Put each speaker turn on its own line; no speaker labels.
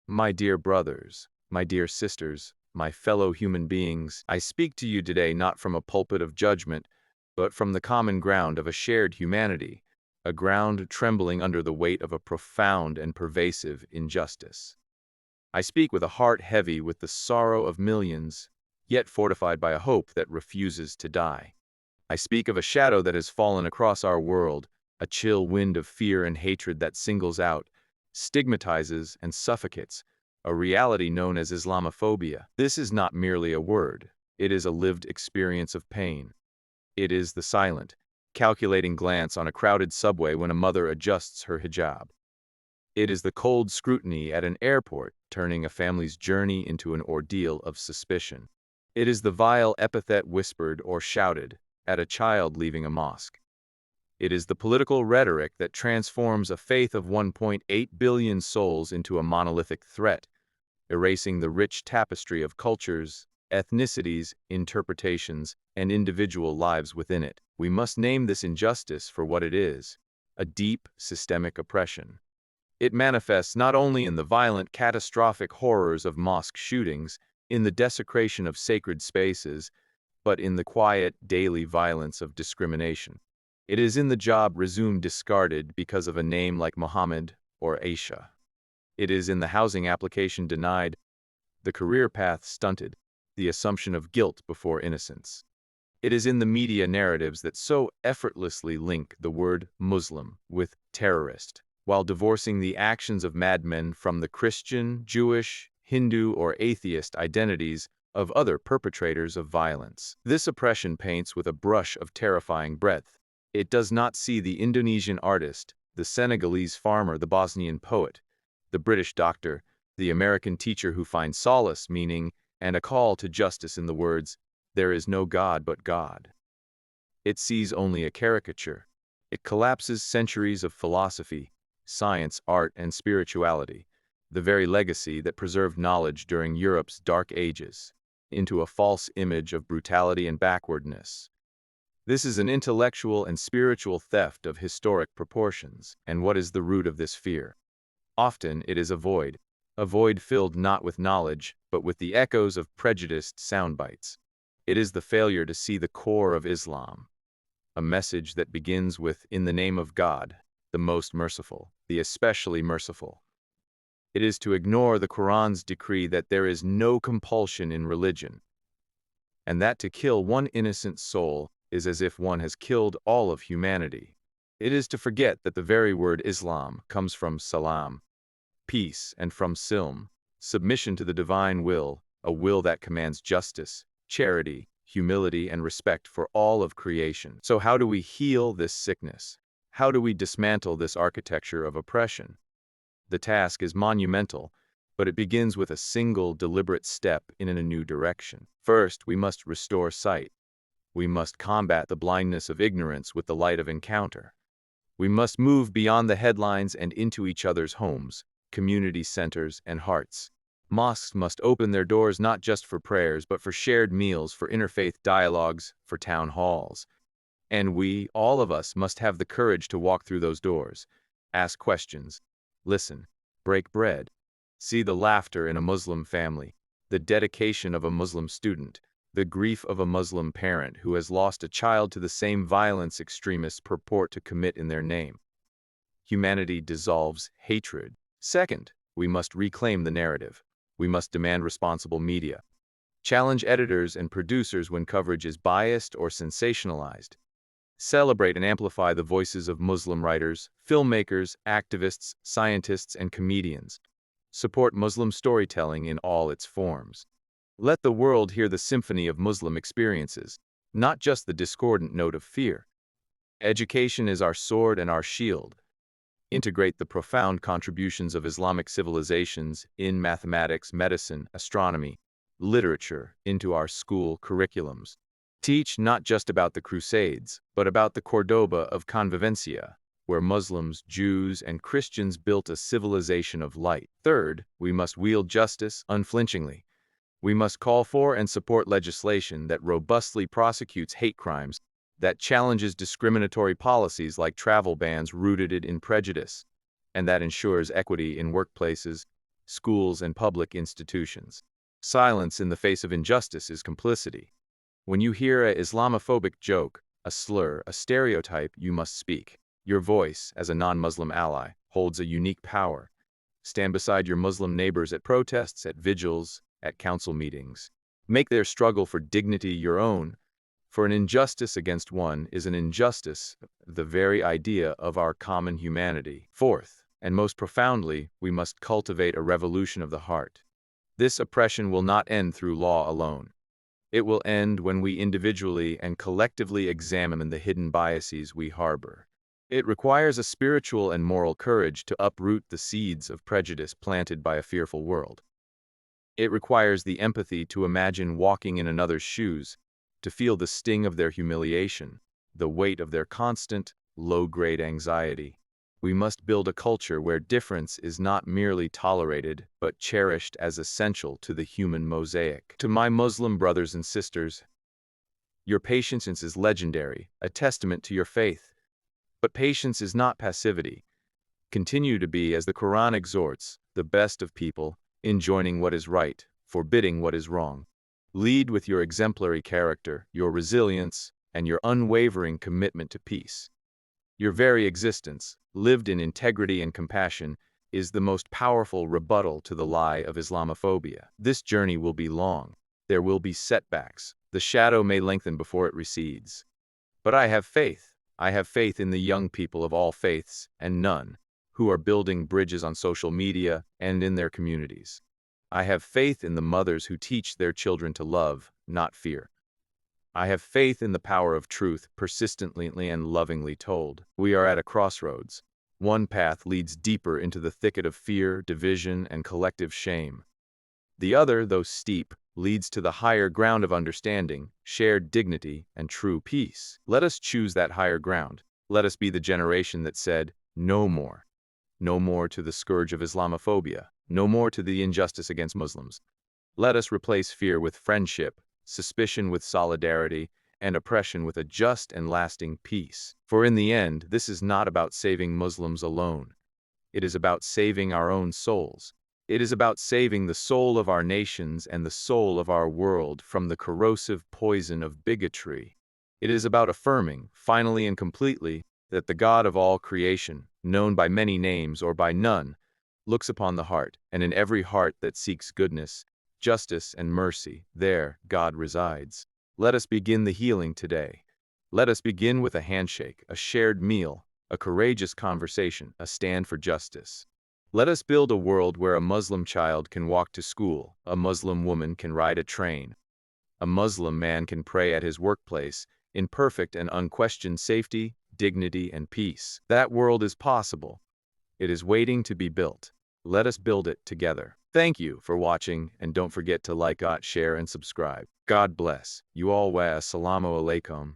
My dear brothers, my dear sisters, my fellow human beings, I speak to you today not from a pulpit of judgment, but from the common ground of a shared humanity, a ground trembling under the weight of a profound and pervasive injustice. I speak with a heart heavy with the sorrow of millions, yet fortified by a hope that refuses to die. I speak of a shadow that has fallen across our world, a chill wind of fear and hatred that singles out, stigmatizes, and suffocates, a reality known as Islamophobia. This is not merely a word. It is a lived experience of pain. It is the silent, calculating glance on a crowded subway when a mother adjusts her hijab. It is the cold scrutiny at an airport, turning a family's journey into an ordeal of suspicion. It is the vile epithet whispered or shouted at a child leaving a mosque. It is the political rhetoric that transforms a faith of 1.8 billion souls into a monolithic threat, erasing the rich tapestry of cultures, ethnicities, interpretations, and individual lives within it. We must name this injustice for what it is: a deep, systemic oppression. It manifests not only in the violent, catastrophic horrors of mosque shootings, in the desecration of sacred spaces, but in the quiet, daily violence of discrimination. It is in the job resumed discarded because of a name like Muhammad or Aisha. It is in the housing application denied, the career path stunted, the assumption of guilt before innocence. It is in the media narratives that so effortlessly link the word Muslim with terrorist, while divorcing the actions of madmen from the Christian, Jewish, Hindu, or atheist identities of other perpetrators of violence. This oppression paints with a brush of terrifying breadth. It does not see the Indonesian artist, the Senegalese farmer, the Bosnian poet, the British doctor, the American teacher who finds solace, meaning, and a call to justice in the words, "There is no God but God." It sees only a caricature. It collapses centuries of philosophy, science, art, and spirituality, the very legacy that preserved knowledge during Europe's dark ages, into a false image of brutality and backwardness. This is an intellectual and spiritual theft of historic proportions. And what is the root of this fear? Often it is a void filled not with knowledge, but with the echoes of prejudiced soundbites. It is the failure to see the core of Islam, a message that begins with, "In the name of God, the most merciful, the especially merciful." It is to ignore the Quran's decree that there is no compulsion in religion, and that to kill one innocent soul is as if one has killed all of humanity. It is to forget that the very word Islam comes from salam, peace, and from silm, submission to the divine will, a will that commands justice, charity, humility, and respect for all of creation. So how do we heal this sickness? How do we dismantle this architecture of oppression? The task is monumental, but it begins with a single, deliberate step in a new direction. First, we must restore sight. We must combat the blindness of ignorance with the light of encounter. We must move beyond the headlines and into each other's homes, community centers, and hearts. Mosques must open their doors not just for prayers, but for shared meals, for interfaith dialogues, for town halls. And we, all of us, must have the courage to walk through those doors, ask questions, listen, break bread, see the laughter in a Muslim family, the dedication of a Muslim student, the grief of a Muslim parent who has lost a child to the same violence extremists purport to commit in their name. Humanity dissolves hatred. Second, we must reclaim the narrative. We must demand responsible media. Challenge editors and producers when coverage is biased or sensationalized. Celebrate and amplify the voices of Muslim writers, filmmakers, activists, scientists, and comedians. Support Muslim storytelling in all its forms. Let the world hear the symphony of Muslim experiences, not just the discordant note of fear. Education is our sword and our shield. Integrate the profound contributions of Islamic civilizations in mathematics, medicine, astronomy, literature into our school curriculums. Teach not just about the Crusades, but about the Cordoba of Convivencia, where Muslims, Jews, and Christians built a civilization of light. Third, we must wield justice unflinchingly. We must call for and support legislation that robustly prosecutes hate crimes, that challenges discriminatory policies like travel bans rooted in prejudice, and that ensures equity in workplaces, schools, and public institutions. Silence in the face of injustice is complicity. When you hear a Islamophobic joke, a slur, a stereotype, you must speak. Your voice, as a non-Muslim ally, holds a unique power. Stand beside your Muslim neighbors at protests, at vigils, at council meetings. Make their struggle for dignity your own. For an injustice against one is an injustice, the very idea of our common humanity. Fourth, and most profoundly, we must cultivate a revolution of the heart. This oppression will not end through law alone. It will end when we individually and collectively examine the hidden biases we harbor. It requires a spiritual and moral courage to uproot the seeds of prejudice planted by a fearful world. It requires the empathy to imagine walking in another's shoes, to feel the sting of their humiliation, the weight of their constant, low-grade anxiety. We must build a culture where difference is not merely tolerated, but cherished as essential to the human mosaic. To my Muslim brothers and sisters, your patience is legendary, a testament to your faith. But patience is not passivity. Continue to be, as the Quran exhorts, the best of people, enjoining what is right, forbidding what is wrong. Lead with your exemplary character, your resilience, and your unwavering commitment to peace. Your very existence, lived in integrity and compassion, is the most powerful rebuttal to the lie of Islamophobia. This journey will be long. There will be setbacks. The shadow may lengthen before it recedes. But I have faith. I have faith in the young people of all faiths and none, who are building bridges on social media and in their communities. I have faith in the mothers who teach their children to love, not fear. I have faith in the power of truth, persistently and lovingly told. We are at a crossroads. One path leads deeper into the thicket of fear, division, and collective shame. The other, though steep, leads to the higher ground of understanding, shared dignity, and true peace. Let us choose that higher ground. Let us be the generation that said, no more. No more to the scourge of Islamophobia. No more to the injustice against Muslims. Let us replace fear with friendship, suspicion with solidarity, and oppression with a just and lasting peace. For in the end, this is not about saving Muslims alone. It is about saving our own souls. It is about saving the soul of our nations and the soul of our world from the corrosive poison of bigotry. It is about affirming, finally and completely, that the God of all creation, known by many names or by none, looks upon the heart, and in every heart that seeks goodness, justice, and mercy, there God resides. Let us begin the healing today. Let us begin with a handshake, a shared meal, a courageous conversation, a stand for justice. Let us build a world where a Muslim child can walk to school, a Muslim woman can ride a train, a Muslim man can pray at his workplace, in perfect and unquestioned safety, dignity, and peace. That world is possible. It is waiting to be built. Let us build it together. Thank you for watching, and don't forget to like, share, and subscribe. God bless you all. Wa assalamu alaikum.